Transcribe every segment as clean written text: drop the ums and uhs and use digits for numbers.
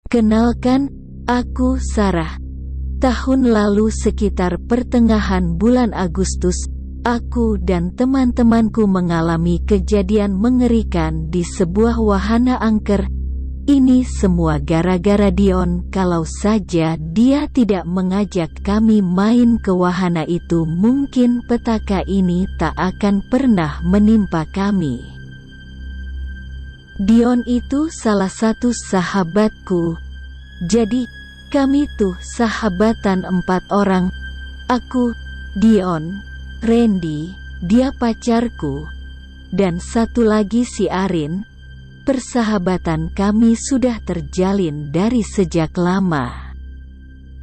Kenalkan, aku Sarah. Tahun lalu sekitar pertengahan bulan Agustus, aku dan teman-temanku mengalami kejadian mengerikan di sebuah wahana angker. Ini semua gara-gara Dion. Kalau saja dia tidak mengajak kami main ke wahana itu, mungkin petaka ini tak akan pernah menimpa kami. Dion itu salah satu sahabatku. Jadi, kami tuh sahabatan 4 orang. Aku, Dion, Randy, dia pacarku, dan satu lagi si Arin. Persahabatan kami sudah terjalin dari sejak lama.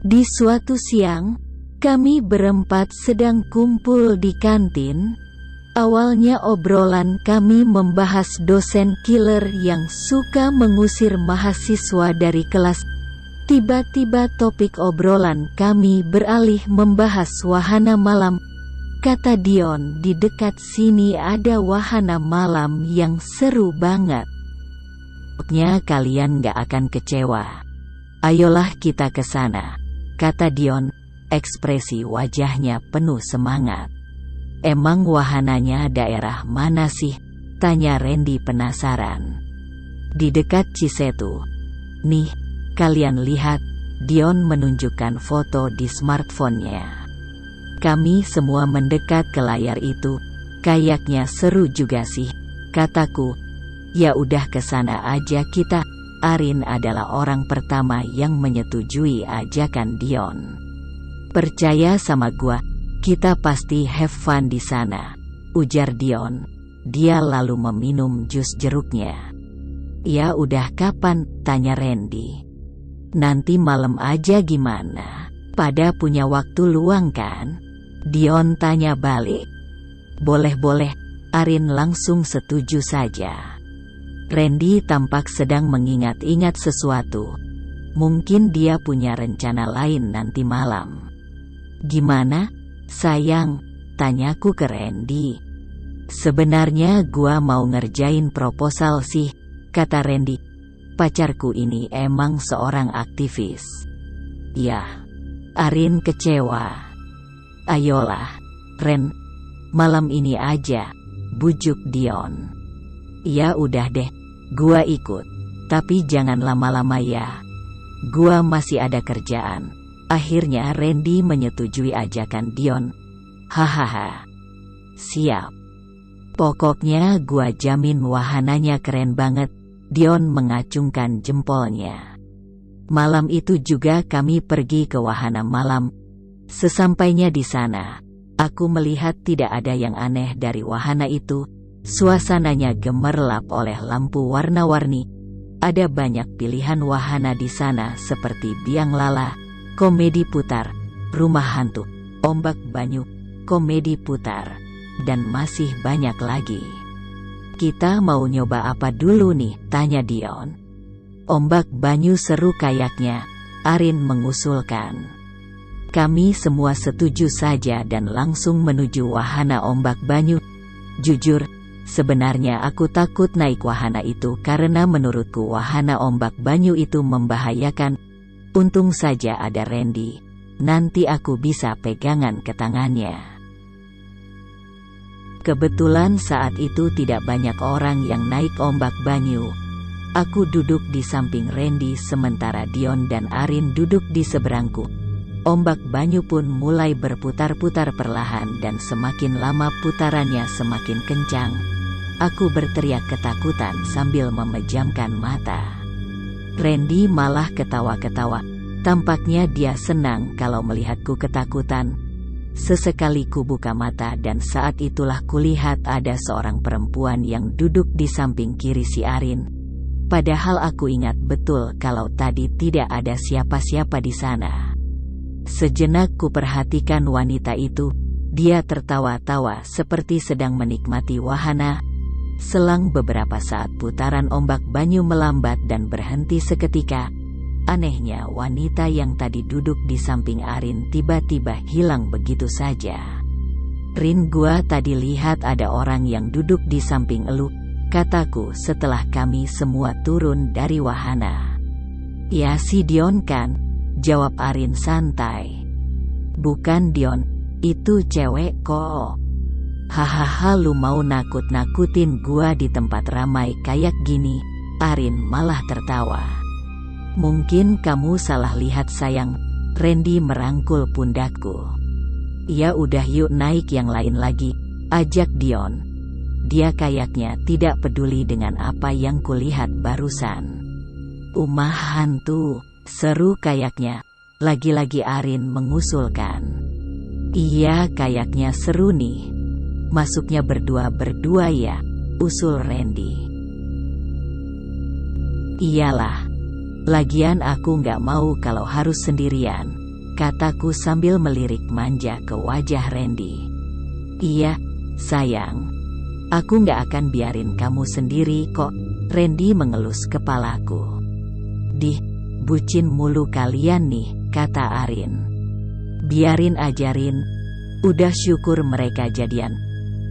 Di suatu siang, kami berempat sedang kumpul di kantin. Awalnya obrolan kami membahas dosen killer yang suka mengusir mahasiswa dari kelas. Tiba-tiba topik obrolan kami beralih membahas wahana malam. Kata Dion, di dekat sini ada wahana malam yang seru banget. Pokoknya kalian gak akan kecewa. Ayolah kita ke sana, kata Dion. Ekspresi wajahnya penuh semangat. Emang wahananya daerah mana sih? Tanya Randy penasaran. Di dekat Cisetu. Nih, kalian lihat. Dion menunjukkan foto di smartphone-nya. Kami semua mendekat ke layar itu. Kayaknya seru juga sih, kataku. Ya udah ke sana aja kita. Arin adalah orang pertama yang menyetujui ajakan Dion. Percaya sama gua, kita pasti have fun di sana, ujar Dion. Dia lalu meminum jus jeruknya. Ya udah kapan? Tanya Randy. Nanti malam aja gimana? Pada punya waktu luang kan? Dion tanya balik. Boleh-boleh, Arin langsung setuju saja. Randy tampak sedang mengingat-ingat sesuatu. Mungkin dia punya rencana lain nanti malam. Gimana, sayang? Tanyaku ke Randy. Sebenarnya gua mau ngerjain proposal sih, kata Randy. Pacarku ini emang seorang aktivis. Ya, Arin kecewa. Ayolah, Ren, malam ini aja, bujuk Dion. Ya udah deh, gua ikut. Tapi jangan lama-lama ya. Gua masih ada kerjaan. Akhirnya Randy menyetujui ajakan Dion. Hahaha. Siap. Pokoknya gua jamin wahananya keren banget. Dion mengacungkan jempolnya. Malam itu juga kami pergi ke wahana malam. Sesampainya di sana, aku melihat tidak ada yang aneh dari wahana itu. Suasananya gemerlap oleh lampu warna-warni. Ada banyak pilihan wahana di sana seperti biang lala, komedi putar, rumah hantu, ombak banyu, komedi putar, dan masih banyak lagi. Kita mau nyoba apa dulu nih? Tanya Dion. Ombak banyu seru kayaknya, Arin mengusulkan. Kami semua setuju saja dan langsung menuju wahana ombak banyu. Jujur, sebenarnya aku takut naik wahana itu karena menurutku wahana ombak banyu itu membahayakan. Untung saja ada Randy. Nanti aku bisa pegangan ke tangannya. Kebetulan saat itu tidak banyak orang yang naik ombak banyu. Aku duduk di samping Randy sementara Dion dan Arin duduk di seberangku. Ombak banyu pun mulai berputar-putar perlahan dan semakin lama putarannya semakin kencang. Aku berteriak ketakutan sambil memejamkan mata. Randy malah ketawa-ketawa. Tampaknya dia senang kalau melihatku ketakutan. Sesekali ku buka mata dan saat itulah kulihat ada seorang perempuan yang duduk di samping kiri si Arin. Padahal aku ingat betul kalau tadi tidak ada siapa-siapa di sana. Sejenak ku perhatikan wanita itu. Dia tertawa-tawa seperti sedang menikmati wahana. Selang beberapa saat putaran ombak banyu melambat dan berhenti seketika. Anehnya wanita yang tadi duduk di samping Arin tiba-tiba hilang begitu saja. Rin, gua tadi lihat ada orang yang duduk di samping elu, kataku setelah kami semua turun dari wahana. Ya si Dion kan, jawab Arin santai. Bukan Dion, itu cewek kok. Hahaha, lu mau nakut-nakutin gua di tempat ramai kayak gini? Arin malah tertawa. Mungkin kamu salah lihat sayang. Randy merangkul pundakku. Ya udah yuk naik yang lain lagi, ajak Dion. Dia kayaknya tidak peduli dengan apa yang kulihat barusan. Rumah hantu, seru kayaknya. Lagi-lagi Arin mengusulkan. Iya kayaknya seru nih. Masuknya berdua-berdua ya, usul Randy. Iyalah. Lagian aku nggak mau kalau harus sendirian, kataku sambil melirik manja ke wajah Randy. Iya, sayang. Aku nggak akan biarin kamu sendiri kok, Randy mengelus kepalaku. Dih, bucin mulu kalian nih, kata Arin. Biarin ajarin, udah syukur mereka jadian.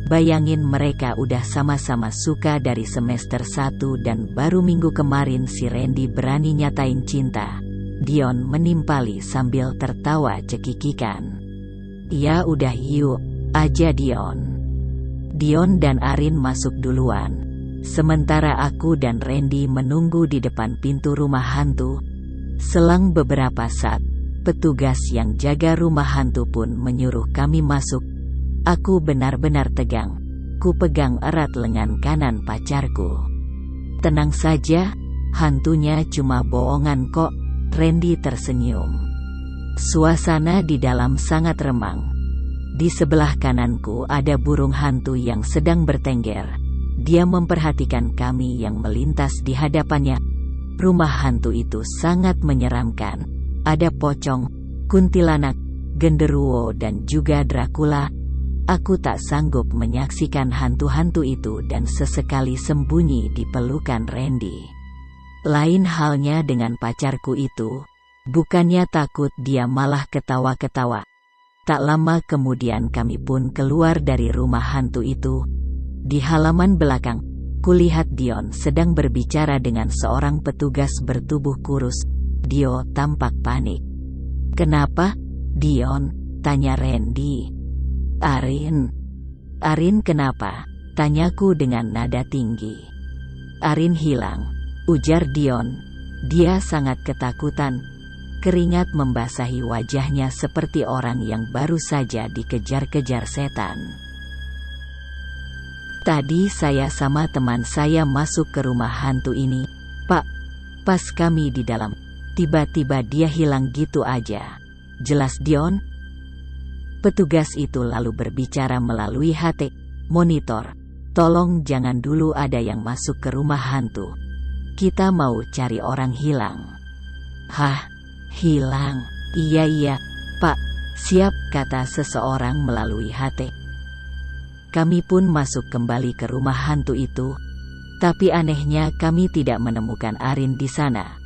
Bayangin mereka udah sama-sama suka dari semester 1 dan baru minggu kemarin si Randy berani nyatain cinta. Dion menimpali sambil tertawa cekikikan. Ya udah yuk, aja Dion. Dion dan Arin masuk duluan. Sementara aku dan Randy menunggu di depan pintu rumah hantu. Selang beberapa saat, petugas yang jaga rumah hantu pun menyuruh kami masuk. Aku benar-benar tegang. Ku pegang erat lengan kanan pacarku. Tenang saja, hantunya cuma bohongan kok, Randy tersenyum. Suasana di dalam sangat remang. Di sebelah kananku ada burung hantu yang sedang bertengger. Dia memperhatikan kami yang melintas di hadapannya. Rumah hantu itu sangat menyeramkan. Ada pocong, kuntilanak, genderuwo dan juga Dracula. Aku tak sanggup menyaksikan hantu-hantu itu dan sesekali sembunyi di pelukan Randy. Lain halnya dengan pacarku itu. Bukannya takut, dia malah ketawa-ketawa. Tak lama kemudian kami pun keluar dari rumah hantu itu. Di halaman belakang, kulihat Dion sedang berbicara dengan seorang petugas bertubuh kurus. Dio tampak panik. Kenapa, Dion? Tanya Randy. Arin kenapa? Tanyaku dengan nada tinggi. Arin hilang, ujar Dion. Dia sangat ketakutan. Keringat membasahi wajahnya seperti orang yang baru saja dikejar-kejar setan. Tadi saya sama teman saya masuk ke rumah hantu ini, Pak. Pas kami di dalam, tiba-tiba dia hilang gitu aja. Jelas Dion? Petugas itu lalu berbicara melalui HT monitor. Tolong jangan dulu ada yang masuk ke rumah hantu. Kita mau cari orang hilang. Hah? Hilang? Iya, Pak. Siap, kata seseorang melalui HT. Kami pun masuk kembali ke rumah hantu itu. Tapi anehnya kami tidak menemukan Arin di sana.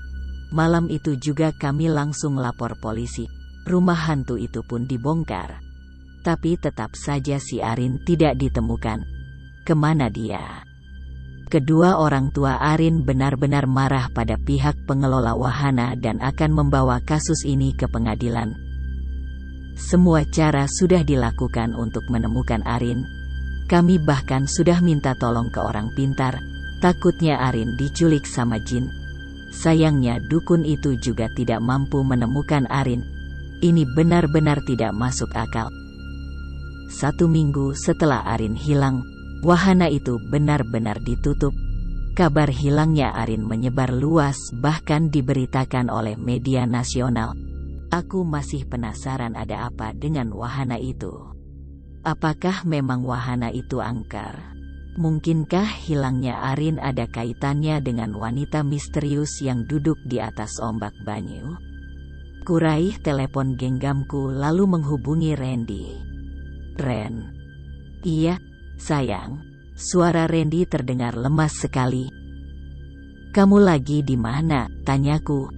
Malam itu juga kami langsung lapor polisi. Rumah hantu itu pun dibongkar. Tapi tetap saja si Arin tidak ditemukan. Kemana dia? Kedua orang tua Arin benar-benar marah pada pihak pengelola wahana dan akan membawa kasus ini ke pengadilan. Semua cara sudah dilakukan untuk menemukan Arin. Kami bahkan sudah minta tolong ke orang pintar. Takutnya Arin diculik sama jin. Sayangnya dukun itu juga tidak mampu menemukan Arin. Ini benar-benar tidak masuk akal. 1 minggu setelah Arin hilang, wahana itu benar-benar ditutup. Kabar hilangnya Arin menyebar luas, bahkan diberitakan oleh media nasional. Aku masih penasaran ada apa dengan wahana itu. Apakah memang wahana itu angker? Mungkinkah hilangnya Arin ada kaitannya dengan wanita misterius yang duduk di atas ombak banyu? Kuraih telepon genggamku lalu menghubungi Randy. Ren. Iya, sayang. Suara Randy terdengar lemas sekali. Kamu lagi di mana? Tanyaku.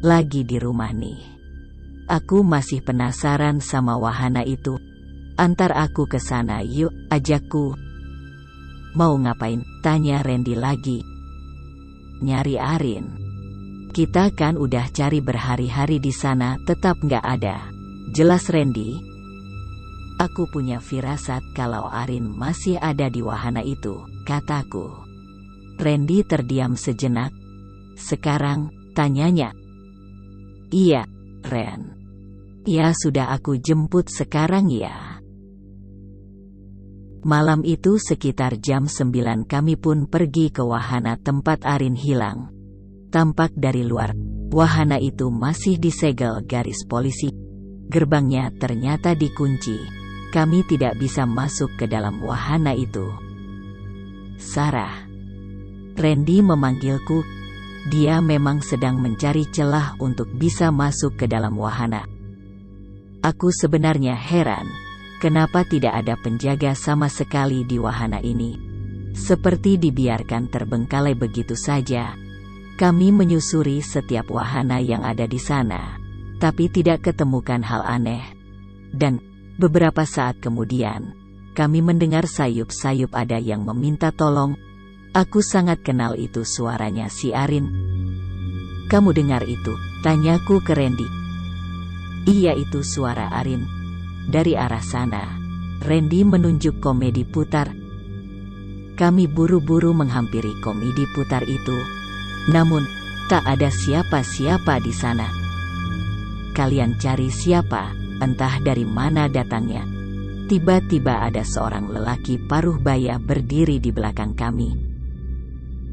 Lagi di rumah nih. Aku masih penasaran sama wahana itu. Antar aku ke sana yuk, ajakku. Mau ngapain? Tanya Randy lagi. Nyari Arin. Kita kan udah cari berhari-hari di sana tetap nggak ada. Jelas Randy. Aku punya firasat kalau Arin masih ada di wahana itu, kataku. Randy terdiam sejenak. Sekarang, tanyanya. Iya, Ren. Ya sudah aku jemput sekarang ya. Malam itu sekitar jam 9 kami pun pergi ke wahana tempat Arin hilang. Tampak dari luar, wahana itu masih disegel garis polisi. Gerbangnya ternyata dikunci. Kami tidak bisa masuk ke dalam wahana itu. Sarah. Randy memanggilku. Dia memang sedang mencari celah untuk bisa masuk ke dalam wahana. Aku sebenarnya heran, kenapa tidak ada penjaga sama sekali di wahana ini. Seperti dibiarkan terbengkalai begitu saja. Kami menyusuri setiap wahana yang ada di sana, tapi tidak ketemukan hal aneh. Dan beberapa saat kemudian, kami mendengar sayup-sayup ada yang meminta tolong. Aku sangat kenal itu suaranya si Arin. Kamu dengar itu? Tanyaku ke Randy. Iya itu suara Arin. Dari arah sana. Randy menunjuk komedi putar. Kami buru-buru menghampiri komedi putar itu. Namun, tak ada siapa-siapa di sana. Kalian cari siapa? Entah dari mana datangnya. Tiba-tiba ada seorang lelaki paruh baya berdiri di belakang kami.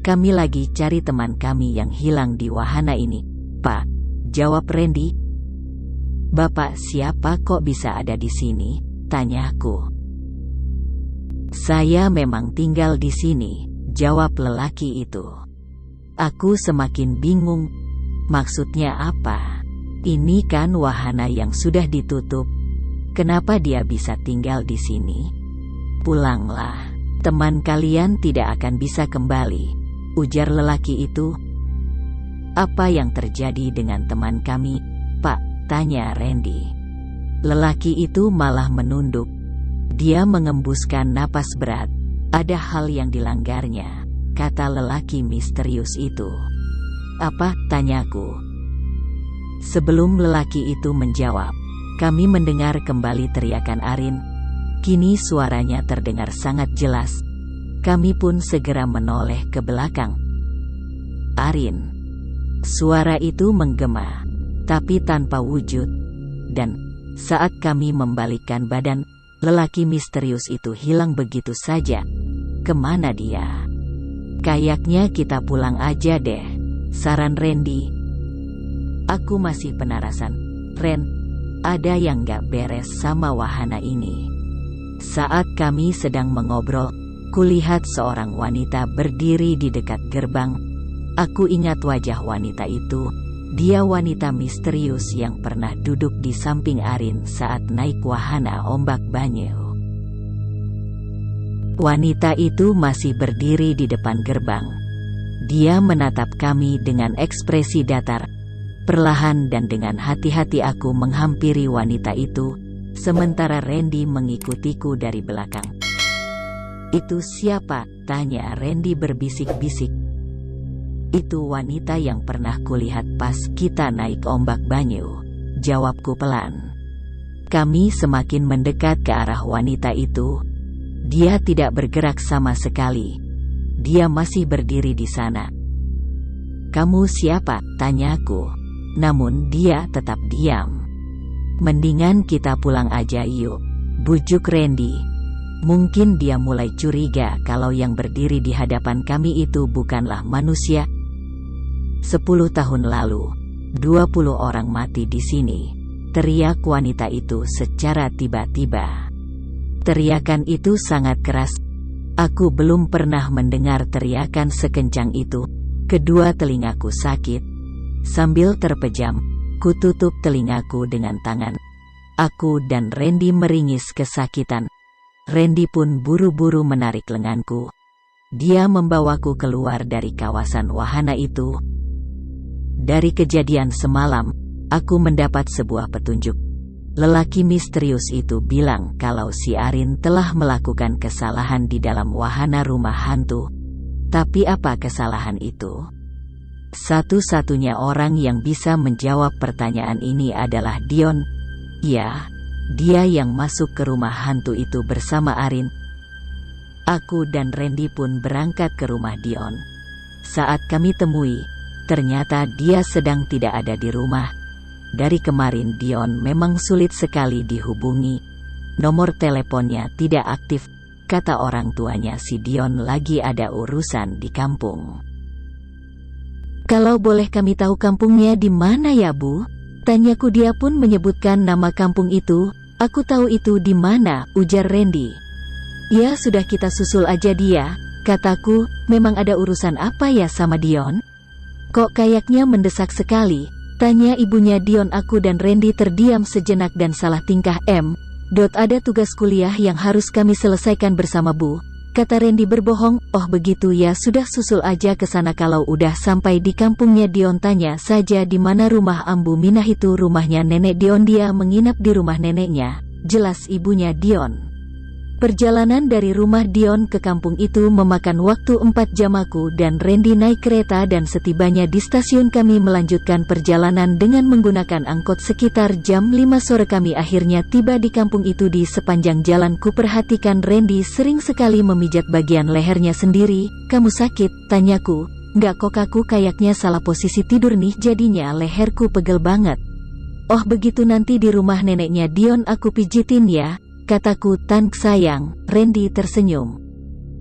Kami lagi cari teman kami yang hilang di wahana ini, Pak, jawab Randy. Bapak siapa kok bisa ada di sini? Tanyaku. Saya memang tinggal di sini, jawab lelaki itu. Aku semakin bingung. Maksudnya apa? Ini kan wahana yang sudah ditutup. Kenapa dia bisa tinggal di sini? Pulanglah. Teman kalian tidak akan bisa kembali, ujar lelaki itu. Apa yang terjadi dengan teman kami, Pak? Tanya Randy. Lelaki itu malah menunduk. Dia mengembuskan napas berat. Ada hal yang dilanggarnya, kata lelaki misterius itu. Apa? Tanyaku. Sebelum lelaki itu menjawab, kami mendengar kembali teriakan Arin. Kini suaranya terdengar sangat jelas. Kami pun segera menoleh ke belakang. Arin. Suara itu menggema, tapi tanpa wujud. Dan saat kami membalikkan badan, lelaki misterius itu hilang begitu saja. Kemana dia? Kayaknya kita pulang aja deh, saran Randy. Aku masih penarasan. Ren, ada yang gak beres sama wahana ini. Saat kami sedang mengobrol, kulihat seorang wanita berdiri di dekat gerbang. Aku ingat wajah wanita itu. Dia wanita misterius yang pernah duduk di samping Arin saat naik wahana ombak banyu. Wanita itu masih berdiri di depan gerbang. Dia menatap kami dengan ekspresi datar. Perlahan dan dengan hati-hati aku menghampiri wanita itu, sementara Randy mengikutiku dari belakang. Itu siapa? Tanya Randy berbisik-bisik. Itu wanita yang pernah kulihat pas kita naik ombak banyu, jawabku pelan. Kami semakin mendekat ke arah wanita itu. Dia tidak bergerak sama sekali. Dia masih berdiri di sana. Kamu siapa? Tanyaku. Namun dia tetap diam. Mendingan kita pulang aja yuk, bujuk Randy. Mungkin dia mulai curiga kalau yang berdiri di hadapan kami itu bukanlah manusia. 10 tahun lalu, 20 orang mati di sini, teriak wanita itu secara tiba-tiba. Teriakan itu sangat keras. Aku belum pernah mendengar teriakan sekencang itu. Kedua telingaku sakit. Sambil terpejam, ku tutup telingaku dengan tangan. Aku dan Randy meringis kesakitan. Randy pun buru-buru menarik lenganku. Dia membawaku keluar dari kawasan wahana itu. Dari kejadian semalam, aku mendapat sebuah petunjuk. Lelaki misterius itu bilang kalau si Arin telah melakukan kesalahan di dalam wahana rumah hantu. Tapi apa kesalahan itu? Satu-satunya orang yang bisa menjawab pertanyaan ini adalah Dion. Ya, dia yang masuk ke rumah hantu itu bersama Arin. Aku dan Randy pun berangkat ke rumah Dion. Saat kami temui, ternyata dia sedang tidak ada di rumah. Dari kemarin Dion memang sulit sekali dihubungi. Nomor teleponnya tidak aktif. Kata orang tuanya si Dion lagi ada urusan di kampung. Kalau boleh kami tahu kampungnya di mana ya Bu? Tanyaku. Dia pun menyebutkan nama kampung itu. Aku tahu itu di mana, ujar Randy. Ya sudah kita susul aja dia, kataku. Memang ada urusan apa ya sama Dion? Kok kayaknya mendesak sekali? Tanya ibunya Dion. Aku dan Randy terdiam sejenak dan salah tingkah. Ada tugas kuliah yang harus kami selesaikan bersama Bu, kata Randy berbohong. Oh begitu ya, sudah susul aja ke sana. Kalau udah sampai di kampungnya Dion tanya saja di mana rumah Ambu Minah itu. Rumahnya nenek Dion. Dia menginap di rumah neneknya, jelas ibunya Dion. Perjalanan dari rumah Dion ke kampung itu memakan waktu 4 jam. Aku dan Randy naik kereta dan setibanya di stasiun kami melanjutkan perjalanan dengan menggunakan angkot. Sekitar jam 5 sore kami akhirnya tiba di kampung itu. Di sepanjang jalan ku perhatikan Randy sering sekali memijat bagian lehernya sendiri. Kamu sakit? Tanyaku. Enggak kok, aku kayaknya salah posisi tidur nih jadinya leherku pegel banget. Oh begitu, nanti di rumah neneknya Dion aku pijitin ya, kataku. Tan sayang, Randy tersenyum.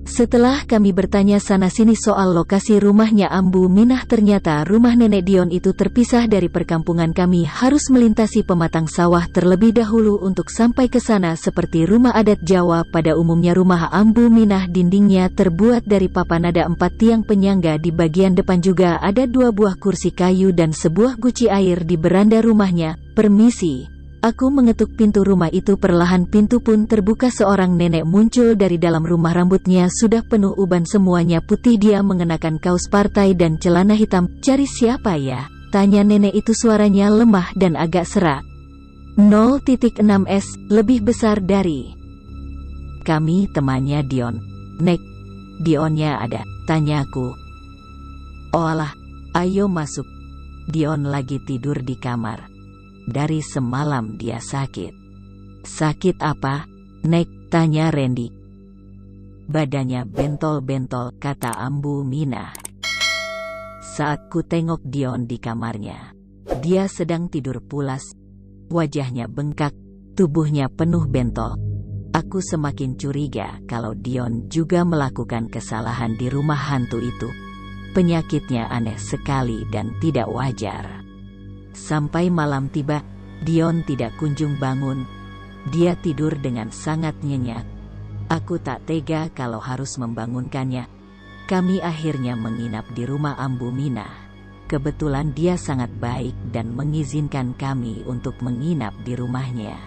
Setelah kami bertanya sana-sini soal lokasi rumahnya Ambu Minah, ternyata rumah nenek Dion itu terpisah dari perkampungan. Kami harus melintasi pematang sawah terlebih dahulu untuk sampai ke sana. Seperti rumah adat Jawa pada umumnya, rumah Ambu Minah dindingnya terbuat dari papan. Ada 4 tiang penyangga. Di bagian depan juga ada 2 buah kursi kayu dan sebuah guci air di beranda rumahnya. Permisi. Aku mengetuk pintu rumah itu. Perlahan pintu pun terbuka. Seorang nenek muncul dari dalam rumah. Rambutnya sudah penuh uban, semuanya putih. Dia mengenakan kaos partai dan celana hitam. Cari siapa ya? Tanya nenek itu, suaranya lemah dan agak serak. 0.6S, lebih besar dari kami. Temannya Dion. Nek, Dionnya ada? Tanyaku. Oh alah, ayo masuk. Dion lagi tidur di kamar. Dari semalam dia sakit. Sakit apa, Nek? Tanya Randy. Badannya bentol-bentol, kata Ambu Minah. Saat ku tengok Dion di kamarnya, dia sedang tidur pulas. Wajahnya bengkak, tubuhnya penuh bentol. Aku semakin curiga kalau Dion juga melakukan kesalahan di rumah hantu itu. Penyakitnya aneh sekali dan tidak wajar. Sampai malam tiba, Dion tidak kunjung bangun. Dia tidur dengan sangat nyenyak. Aku tak tega kalau harus membangunkannya. Kami akhirnya menginap di rumah Ambu Minah. Kebetulan dia sangat baik dan mengizinkan kami untuk menginap di rumahnya.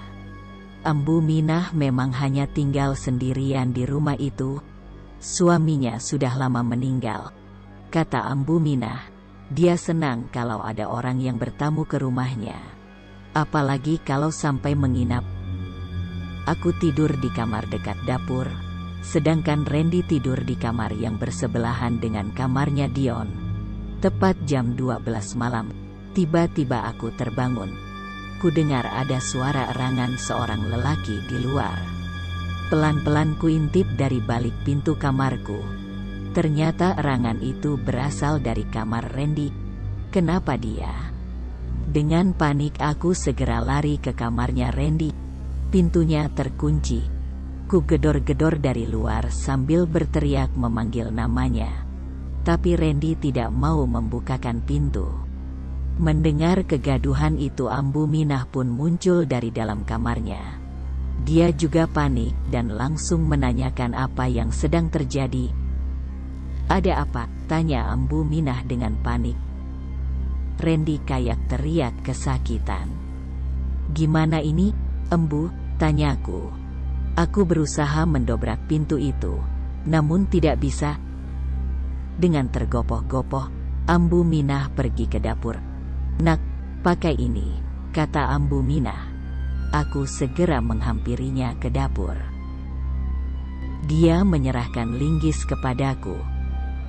Ambu Minah memang hanya tinggal sendirian di rumah itu. Suaminya sudah lama meninggal. Kata Ambu Minah, dia senang kalau ada orang yang bertamu ke rumahnya. Apalagi kalau sampai menginap. Aku tidur di kamar dekat dapur, sedangkan Randy tidur di kamar yang bersebelahan dengan kamarnya Dion. Tepat jam 12 malam, tiba-tiba aku terbangun. Ku dengar ada suara erangan seorang lelaki di luar. Pelan-pelan ku intip dari balik pintu kamarku. Ternyata erangan itu berasal dari kamar Randy. Kenapa dia? Dengan panik aku segera lari ke kamarnya Randy. Pintunya terkunci. Ku gedor-gedor dari luar sambil berteriak memanggil namanya. Tapi Randy tidak mau membukakan pintu. Mendengar kegaduhan itu, Ambu Minah pun muncul dari dalam kamarnya. Dia juga panik dan langsung menanyakan apa yang sedang terjadi. Ada apa? Tanya Ambu Minah dengan panik. Randy kayak teriak kesakitan. Gimana ini, Embu? Tanyaku. Aku berusaha mendobrak pintu itu, namun tidak bisa. Dengan tergopoh-gopoh, Ambu Minah pergi ke dapur. Nak, pakai ini, kata Ambu Minah. Aku segera menghampirinya ke dapur. Dia menyerahkan linggis kepadaku.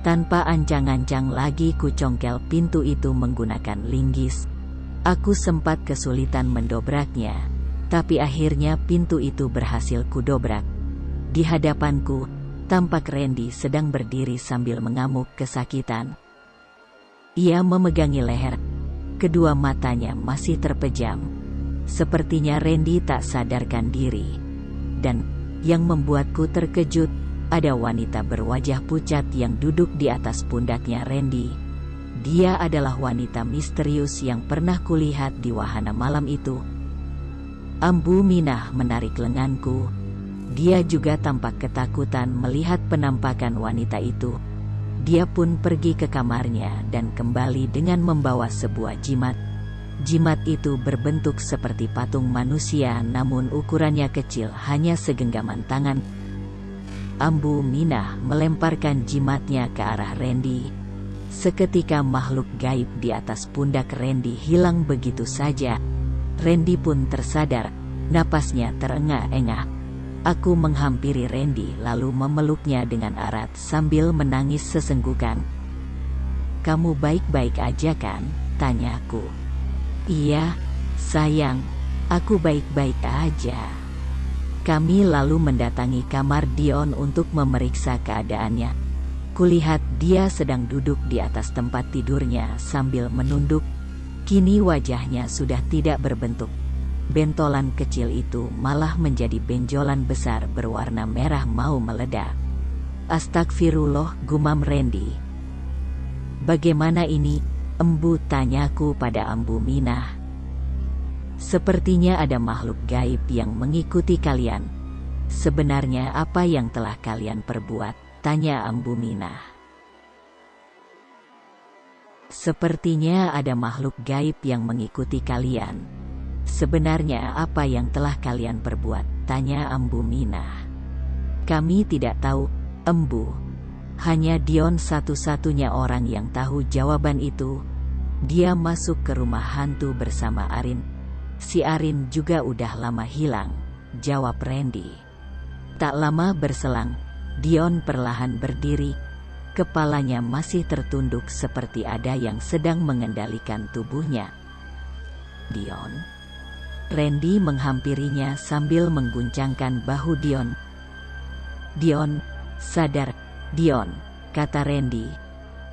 Tanpa ancang-ancang lagi kucongkel pintu itu menggunakan linggis. Aku sempat kesulitan mendobraknya, tapi akhirnya pintu itu berhasil kudobrak. Di hadapanku, tampak Randy sedang berdiri sambil mengamuk kesakitan. Ia memegangi leher. Kedua matanya masih terpejam. Sepertinya Randy tak sadarkan diri. Dan yang membuatku terkejut, ada wanita berwajah pucat yang duduk di atas pundaknya Randy. Dia adalah wanita misterius yang pernah kulihat di wahana malam itu. Ambu Minah menarik lenganku. Dia juga tampak ketakutan melihat penampakan wanita itu. Dia pun pergi ke kamarnya dan kembali dengan membawa sebuah jimat. Jimat itu berbentuk seperti patung manusia, namun ukurannya kecil, hanya segenggaman tangan. Ambu Minah melemparkan jimatnya ke arah Randy. Seketika makhluk gaib di atas pundak Randy hilang begitu saja. Randy pun tersadar, napasnya terengah-engah. Aku menghampiri Randy lalu memeluknya dengan erat sambil menangis sesenggukan. "Kamu baik-baik aja kan?" tanyaku. "Iya, sayang, aku baik-baik aja." Kami lalu mendatangi kamar Dion untuk memeriksa keadaannya. Kulihat dia sedang duduk di atas tempat tidurnya sambil menunduk. Kini wajahnya sudah tidak berbentuk. Bentolan kecil itu malah menjadi benjolan besar berwarna merah mau meledak. "Astagfirullah," gumam Randy. "Bagaimana ini, Embu?" tanyaku pada Ambu Minah. "Sepertinya ada makhluk gaib yang mengikuti kalian. Sebenarnya apa yang telah kalian perbuat?" tanya Ambu Minah. "Sepertinya ada makhluk gaib yang mengikuti kalian. Sebenarnya apa yang telah kalian perbuat?" tanya Ambu Minah. "Kami tidak tahu, Embu. Hanya Dion satu-satunya orang yang tahu jawaban itu. Dia masuk ke rumah hantu bersama Arin. Si Arin juga udah lama hilang," jawab Randy. Tak lama berselang, Dion perlahan berdiri. Kepalanya masih tertunduk seperti ada yang sedang mengendalikan tubuhnya. "Dion?" Randy menghampirinya sambil mengguncangkan bahu Dion. "Dion, sadar, Dion," kata Randy.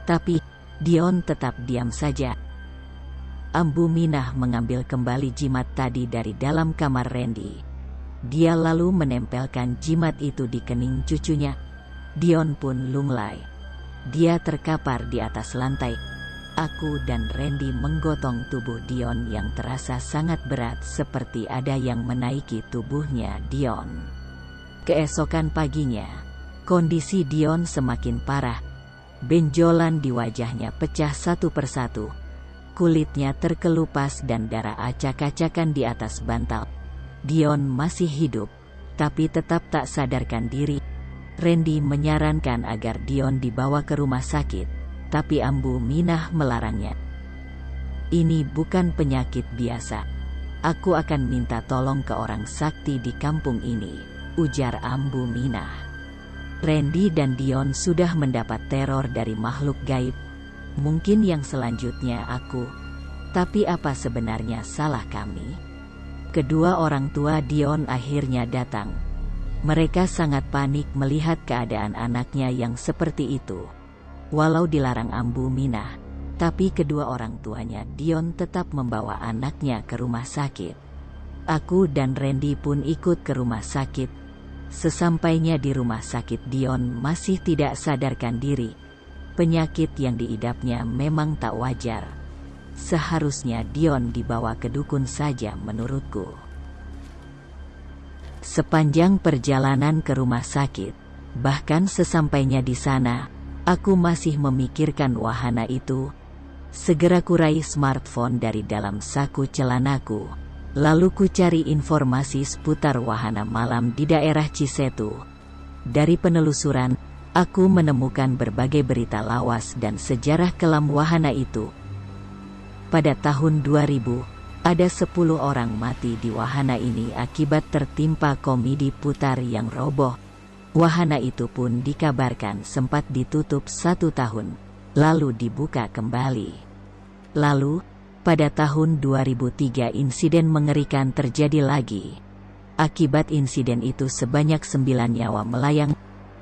Tapi Dion tetap diam saja. Ambu Minah mengambil kembali jimat tadi dari dalam kamar Randy. Dia lalu menempelkan jimat itu di kening cucunya. Dion pun lunglai. Dia terkapar di atas lantai. Aku dan Randy menggotong tubuh Dion yang terasa sangat berat seperti ada yang menaiki tubuhnya Dion. Keesokan paginya, kondisi Dion semakin parah. Benjolan di wajahnya pecah satu persatu. Kulitnya terkelupas dan darah acak-acakan di atas bantal. Dion masih hidup, tapi tetap tak sadarkan diri. Randy menyarankan agar Dion dibawa ke rumah sakit, tapi Ambu Minah melarangnya. "Ini bukan penyakit biasa. Aku akan minta tolong ke orang sakti di kampung ini," ujar Ambu Minah. Randy dan Dion sudah mendapat teror dari makhluk gaib. Mungkin yang selanjutnya aku. Tapi apa sebenarnya salah kami? Kedua orang tua Dion akhirnya datang. Mereka sangat panik melihat keadaan anaknya yang seperti itu. Walau dilarang Ambu Minah, tapi kedua orang tuanya Dion tetap membawa anaknya ke rumah sakit. Aku dan Randy pun ikut ke rumah sakit. Sesampainya di rumah sakit, Dion masih tidak sadarkan diri. Penyakit yang diidapnya memang tak wajar. Seharusnya Dion dibawa ke dukun saja menurutku. Sepanjang perjalanan ke rumah sakit, bahkan sesampainya di sana, aku masih memikirkan wahana itu. Segera kurai smartphone dari dalam saku celanaku. Lalu kucari informasi seputar wahana malam di daerah Cisetu. Dari penelusuran, aku menemukan berbagai berita lawas dan sejarah kelam wahana itu. Pada tahun 2000, ada 10 orang mati di wahana ini akibat tertimpa komedi putar yang roboh. Wahana itu pun dikabarkan sempat ditutup 1 tahun, lalu dibuka kembali. Lalu, pada tahun 2003 insiden mengerikan terjadi lagi. Akibat insiden itu sebanyak 9 nyawa melayang.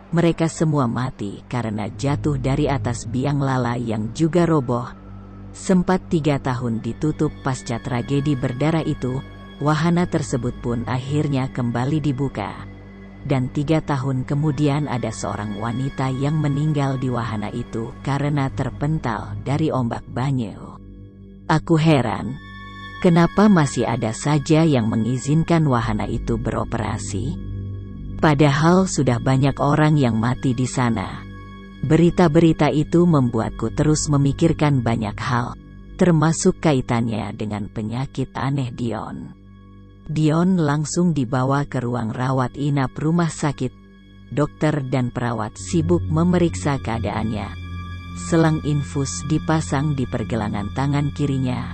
Mereka semua mati karena jatuh dari atas biang lala yang juga roboh. Sempat 3 tahun ditutup pasca tragedi berdarah itu, wahana tersebut pun akhirnya kembali dibuka. Dan 3 tahun kemudian ada seorang wanita yang meninggal di wahana itu karena terpental dari ombak banyu. Aku heran, kenapa masih ada saja yang mengizinkan wahana itu beroperasi? Padahal sudah banyak orang yang mati di sana. Berita-berita itu membuatku terus memikirkan banyak hal, termasuk kaitannya dengan penyakit aneh Dion. Dion langsung dibawa ke ruang rawat inap rumah sakit. Dokter dan perawat sibuk memeriksa keadaannya. Selang infus dipasang di pergelangan tangan kirinya.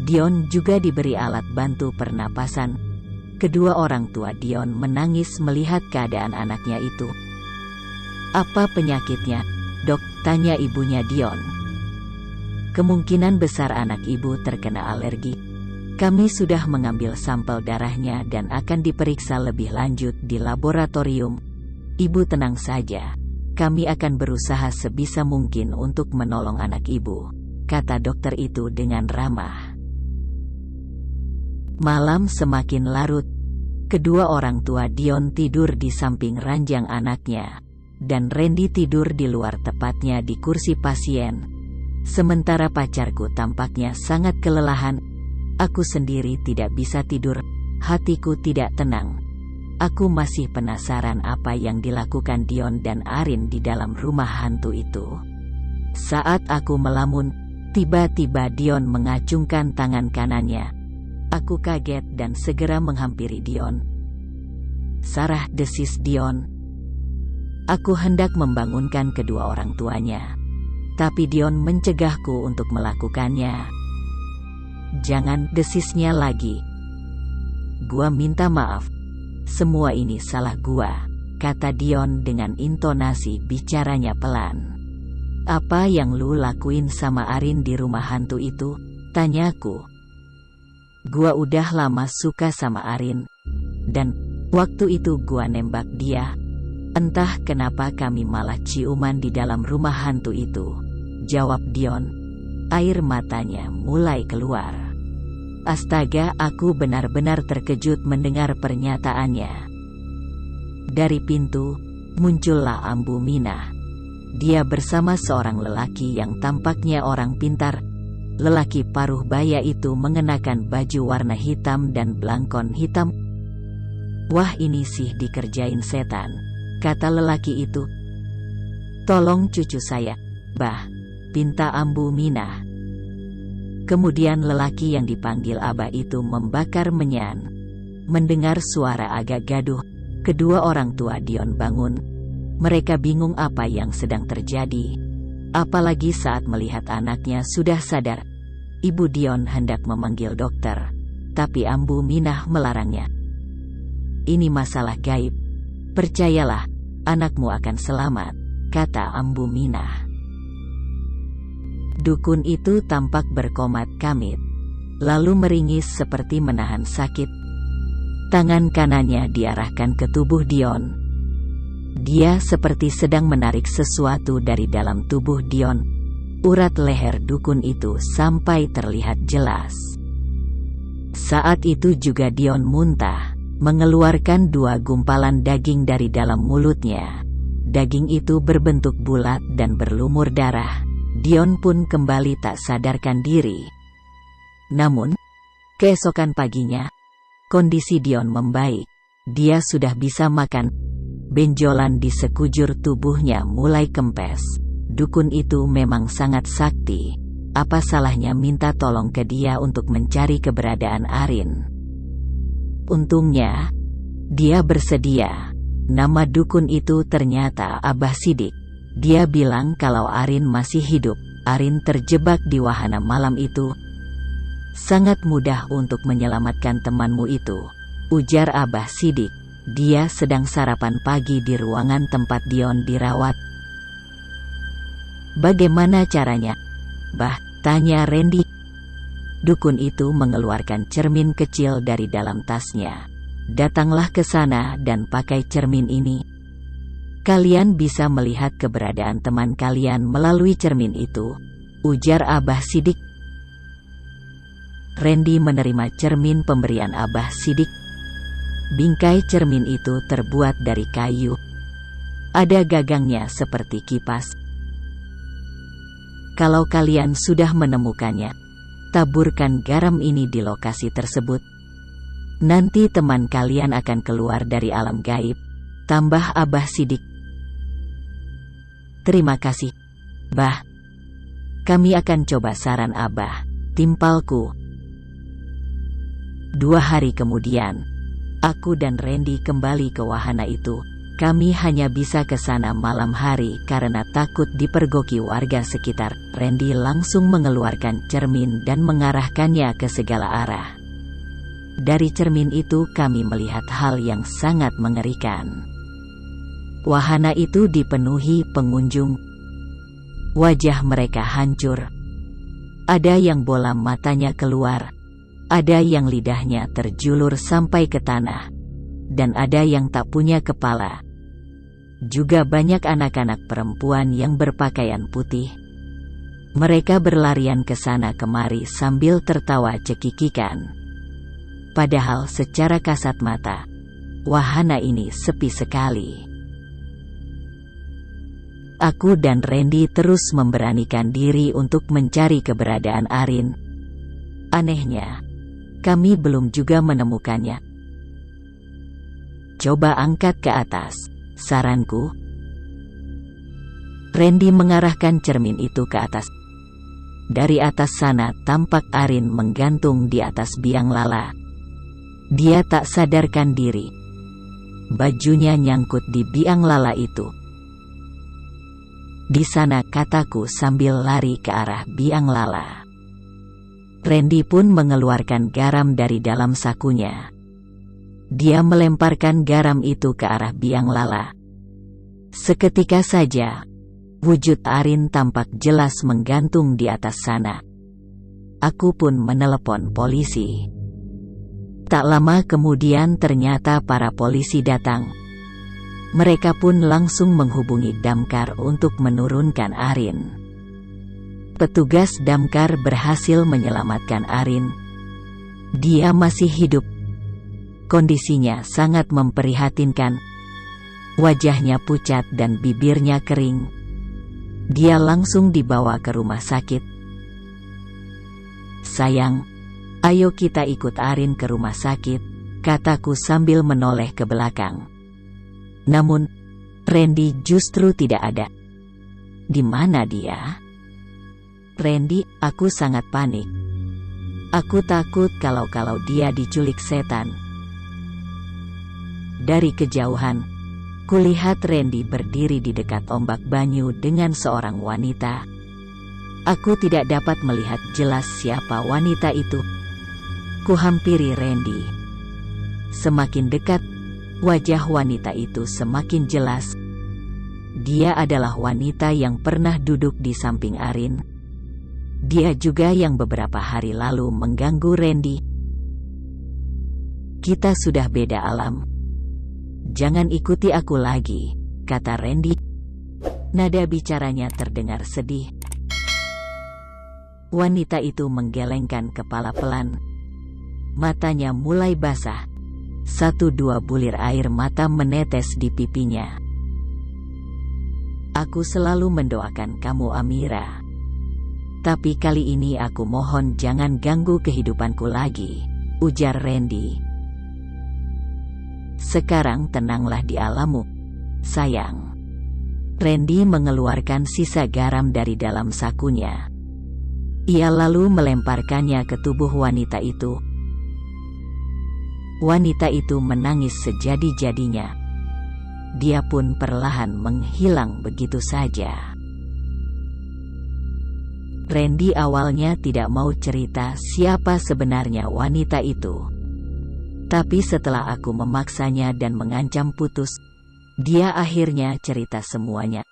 Dion juga diberi alat bantu pernapasan. Kedua orang tua Dion menangis melihat keadaan anaknya itu. "Apa penyakitnya, Dok?" tanya ibunya Dion. "Kemungkinan besar anak ibu terkena alergi. Kami sudah mengambil sampel darahnya dan akan diperiksa lebih lanjut di laboratorium. Ibu tenang saja, kami akan berusaha sebisa mungkin untuk menolong anak ibu," kata dokter itu dengan ramah. Malam semakin larut. Kedua orang tua Dion tidur di samping ranjang anaknya, dan Randy tidur di luar, tepatnya di kursi pasien. Sementara pacarku tampaknya sangat kelelahan. Aku sendiri tidak bisa tidur, hatiku tidak tenang. Aku masih penasaran apa yang dilakukan Dion dan Arin di dalam rumah hantu itu. Saat aku melamun, tiba-tiba Dion mengacungkan tangan kanannya. Aku kaget dan segera menghampiri Dion. "Sarah," desis Dion. Aku hendak membangunkan kedua orang tuanya, tapi Dion mencegahku untuk melakukannya. "Jangan," desisnya lagi. "Gua minta maaf. Semua ini salah gua," kata Dion dengan intonasi bicaranya pelan. "Apa yang lu lakuin sama Arin di rumah hantu itu?" tanyaku. "Gua udah lama suka sama Arin. Dan waktu itu gua nembak dia. Entah kenapa kami malah ciuman di dalam rumah hantu itu," jawab Dion. Air matanya mulai keluar. Astaga, aku benar-benar terkejut mendengar pernyataannya. Dari pintu, muncullah Ambu Minah. Dia bersama seorang lelaki yang tampaknya orang pintar. Lelaki paruh baya itu mengenakan baju warna hitam dan blangkon hitam. "Wah, ini sih dikerjain setan," kata lelaki itu. "Tolong cucu saya, Bah," pinta Ambu Minah. Kemudian lelaki yang dipanggil Abah itu membakar menyan. Mendengar suara agak gaduh, kedua orang tua Dion bangun. Mereka bingung apa yang sedang terjadi. Apalagi saat melihat anaknya sudah sadar. Ibu Dion hendak memanggil dokter, tapi Ambu Minah melarangnya. "Ini masalah gaib. Percayalah, anakmu akan selamat," kata Ambu Minah. Dukun itu tampak berkomat kamit, lalu meringis seperti menahan sakit. Tangan kanannya diarahkan ke tubuh Dion. Dia seperti sedang menarik sesuatu dari dalam tubuh Dion. Urat leher dukun itu sampai terlihat jelas. Saat itu juga Dion muntah, mengeluarkan 2 gumpalan daging dari dalam mulutnya. Daging itu berbentuk bulat dan berlumur darah. Dion pun kembali tak sadarkan diri. Namun, keesokan paginya, kondisi Dion membaik. Dia sudah bisa makan. Benjolan di sekujur tubuhnya mulai kempes. Dukun itu memang sangat sakti. Apa salahnya minta tolong ke dia untuk mencari keberadaan Arin? Untungnya, dia bersedia. Nama dukun itu ternyata Abah Sidik. Dia bilang kalau Arin masih hidup. Arin terjebak di wahana malam itu. "Sangat mudah untuk menyelamatkan temanmu itu," ujar Abah Sidik. Dia sedang sarapan pagi di ruangan tempat Dion dirawat. Bagaimana caranya, Bah? Tanya Randy. Dukun itu mengeluarkan cermin kecil dari dalam tasnya. Datanglah ke sana dan pakai cermin ini. Kalian bisa melihat keberadaan teman kalian melalui cermin itu, ujar Abah Sidik. Randy menerima cermin pemberian Abah Sidik. Bingkai cermin itu terbuat dari kayu. Ada gagangnya seperti kipas. Kalau kalian sudah menemukannya, taburkan garam ini di lokasi tersebut. Nanti teman kalian akan keluar dari alam gaib, tambah Abah Sidik. Terima kasih, Bah. Kami akan coba saran Abah, timpalku. 2 hari kemudian, aku dan Randy kembali ke wahana itu. Kami hanya bisa ke sana malam hari karena takut dipergoki warga sekitar. Randy langsung mengeluarkan cermin dan mengarahkannya ke segala arah. Dari cermin itu kami melihat hal yang sangat mengerikan. Wahana itu dipenuhi pengunjung. Wajah mereka hancur. Ada yang bola matanya keluar. Ada yang lidahnya terjulur sampai ke tanah. Dan ada yang tak punya kepala. Juga banyak anak-anak perempuan yang berpakaian putih. Mereka berlarian ke sana kemari sambil tertawa cekikikan. Padahal secara kasat mata, wahana ini sepi sekali. Aku dan Randy terus memberanikan diri untuk mencari keberadaan Arin. Anehnya, kami belum juga menemukannya. Coba angkat ke atas, saranku. Randy mengarahkan cermin itu ke atas. Dari atas sana tampak Arin menggantung di atas biang lala. Dia tak sadarkan diri. Bajunya nyangkut di biang lala itu. Di sana, kataku sambil lari ke arah biang lala. Randy pun mengeluarkan garam dari dalam sakunya. Dia melemparkan garam itu ke arah biang lala. Seketika saja, wujud Arin tampak jelas menggantung di atas sana. Aku pun menelepon polisi. Tak lama kemudian ternyata para polisi datang. Mereka pun langsung menghubungi damkar untuk menurunkan Arin. Petugas damkar berhasil menyelamatkan Arin. Dia masih hidup. Kondisinya sangat memprihatinkan. Wajahnya pucat dan bibirnya kering. Dia langsung dibawa ke rumah sakit. Sayang, ayo kita ikut Arin ke rumah sakit, kataku sambil menoleh ke belakang. Namun, Randy justru tidak ada. Di mana dia? Randy, aku sangat panik. Aku takut kalau dia diculik setan. Dari kejauhan, kulihat Randy berdiri di dekat ombak banyu dengan seorang wanita. Aku tidak dapat melihat jelas siapa wanita itu. Kuhampiri Randy. Semakin dekat, wajah wanita itu semakin jelas. Dia adalah wanita yang pernah duduk di samping Arin. Dia juga yang beberapa hari lalu mengganggu Randy. Kita sudah beda alam. Jangan ikuti aku lagi, kata Randy. Nada bicaranya terdengar sedih. Wanita itu menggelengkan kepala pelan. Matanya mulai basah. 1-2 bulir air mata menetes di pipinya. Aku selalu mendoakan kamu, Amira. Tapi kali ini aku mohon jangan ganggu kehidupanku lagi, ujar Randy. Sekarang tenanglah di alammu, sayang. Randy mengeluarkan sisa garam dari dalam sakunya. Ia lalu melemparkannya ke tubuh wanita itu. Wanita itu menangis sejadi-jadinya. Dia pun perlahan menghilang begitu saja. Randy awalnya tidak mau cerita siapa sebenarnya wanita itu. Tapi setelah aku memaksanya dan mengancam putus, dia akhirnya cerita semuanya.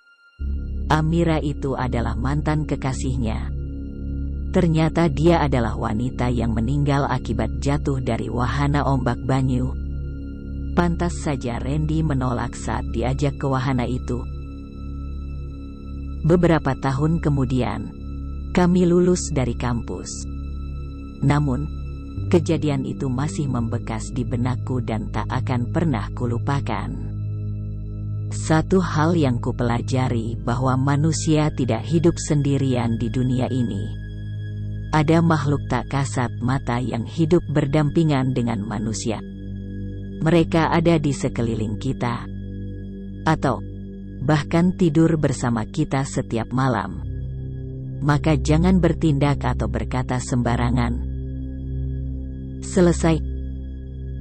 Amira itu adalah mantan kekasihnya. Ternyata dia adalah wanita yang meninggal akibat jatuh dari wahana ombak banyu. Pantas saja Randy menolak saat diajak ke wahana itu. Beberapa tahun kemudian, kami lulus dari kampus. Namun, kejadian itu masih membekas di benakku dan tak akan pernah kulupakan. Satu hal yang kupelajari bahwa manusia tidak hidup sendirian di dunia ini. Ada makhluk tak kasat mata yang hidup berdampingan dengan manusia. Mereka ada di sekeliling kita, atau bahkan tidur bersama kita setiap malam. Maka jangan bertindak atau berkata sembarangan. Selesai.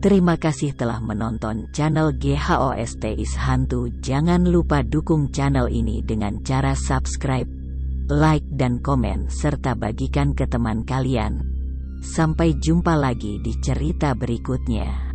Terima kasih telah menonton channel GHOST is Hantu. Jangan lupa dukung channel ini dengan cara subscribe, like dan komen serta bagikan ke teman kalian. Sampai jumpa lagi di cerita berikutnya.